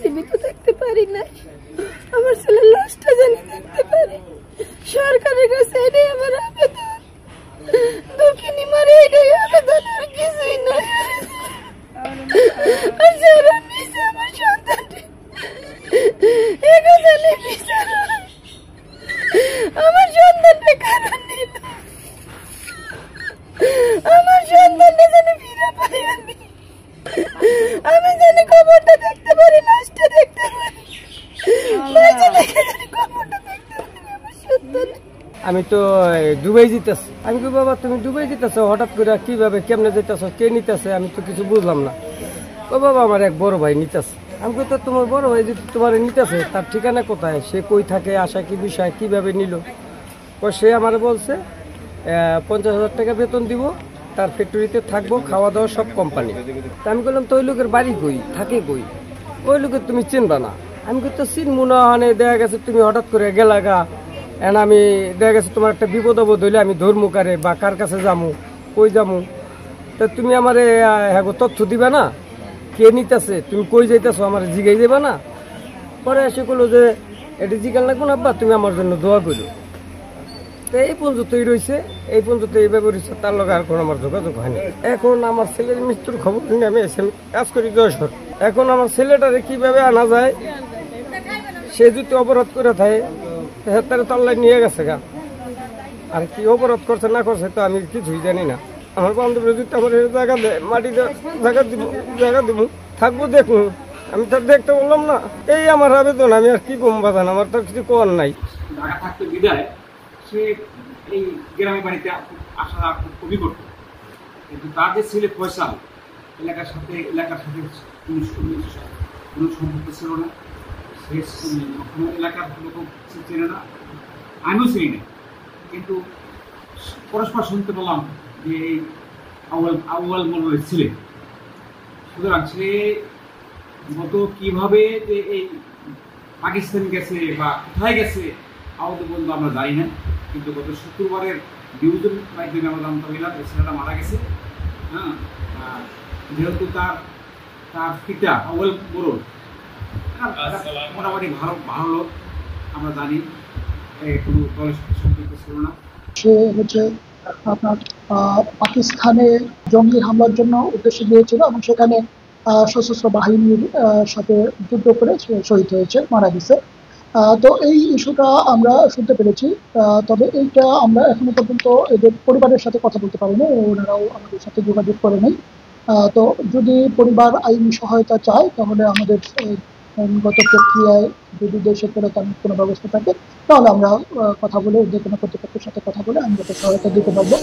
জীবিত থাকতে পারি না, আমার ছেলের লাশটা জানি দেখতে পারি। সরকারের কাছে এটাই আমার আবেদন, দক্ষিণী মারে এটাই আবেদন, আর কিছুই নয়। আর যারা নিচে আমার সন্তানটি আমার সন্তানটা কারণ নিল, আমার সন্তানটা জানি ফিরে পাই, আমি জানি খবরটা দেখতে পারি, লাশটা দেখতে পারি। আমি তো দুবাই যেতেছি। আমি কি বাবা তুমি দুবাই যেতেছ, হঠাৎ করে কিভাবে কেমনে যেতেছ, কে নিতেছে, আমি তো কিছু বুঝলাম না। ও বাবা আমার এক বড় ভাই নিতেছে। আমি তো তোমার বড় ভাই যদি তোমার নিতেছে, তার ঠিকানা কোথায়, সে কই থাকে, আসা কি বিষয়, কিভাবে নিল। সে আমার বলছে 50,000 টাকা বেতন দিব, তার ফ্যাক্টরিতে থাকবো, খাওয়া দাওয়া সব কোম্পানি। তা আমি বললাম তো ওই লোকের বাড়ি কই, থাকে কই, ওই লোকের তুমি চিনবা না। আমি তো চিনবো না, মানে দেখা গেছে তুমি হঠাৎ করে গেলা গা, এন আমি দেখা গেছে তোমার একটা বিপদ আপদ হইলে আমি ধর্মু কারে বা কার কাছে যামু, কই যামু, তা তুমি আমার হ্যাঁ তথ্য দিবা না, কে নিতেছে, তুমি কই যাইতেছো, আমার জিগাই দেবা না। পরে এসে করলো যে এটা জিগাল লাগবো না, আব্বা তুমি আমার জন্য দোয়া করো। তো এই পর্যন্তই রয়েছে, এই পর্যন্ত এইভাবে রয়েছে, তার লগে আর কোনো আমার যোগাযোগ হয়নি। এখন আমার ছেলের মৃত্যুর খবর নিয়ে আমি এসে কাজ করি যশোর। এখন আমার ছেলেটারে কিভাবে আনা যায়, সে যদি অপরাধ করে থাকে তারা তল্লাই নিয়ে গেছে গা, আর কি অপরাধ করছে না করছে তো আমি কিছুই জানি না। আমার বান্ধব যদি আমার জায়গা দেয়, মাটিতে জায়গা দিব, থাকবো, দেখুন। আমি তো দেখতে বললাম না, এই আমার আবেদন। আমি আর কি কম বাজান, আমার তো কিছু করার নাই। সে এই গ্রামের বাড়িতে আসা খুবই করত, কিন্তু তার যে ছেলে ফয়সাল, এলাকার সাথে কোনো সম্পর্ক ছিল না, সে এলাকার লোক চেনে না, আমিও চিনি না, কিন্তু পরস্পর শুনতে পেলাম যে এই আউয়াল মনোরের ছেলে। সুতরাং সে গত কিভাবে যে এই পাকিস্তান গেছে বা কোথায় গেছে আহত বন্ধু আমরা জানি না, কিন্তু গত শুক্রবারের নিউজের মাধ্যমে আমরা জানতে পারলাম যে ছেলেটা মারা গেছে। হ্যাঁ, যেহেতু তার পিতা আউয়াল মোড়ল মোটামুটি ভালো লোক, আমরা জানি কোনো দলের সাথে সম্পর্ক ছিল না। সে হচ্ছে আপনার পাকিস্তানে জঙ্গি হামলার জন্য উদ্দেশ্যে গিয়েছিল এবং সেখানে সশস্ত্র বাহিনীর সাথে যুদ্ধ করে শহীদ হয়েছে, মারা গেছে। তো এই ইস্যুটা আমরা শুনতে পেরেছি, তবে এইটা আমরা এখনো পর্যন্ত এদের পরিবারের সাথে কথা বলতে পারিনি, ওনারাও আমাদের সাথে যোগাযোগ করে নেই। তো যদি পরিবার আইনি সহায়তা চায় তাহলে আমাদের আইনগত প্রক্রিয়ায় যদি দেশে ফেরত আনার কোনো ব্যবস্থা থাকে তাহলে আমরা কথা বলে যে কোনো কর্তৃপক্ষের সাথে কথা বলে আইনগত সহায়তা দিতে পারবো।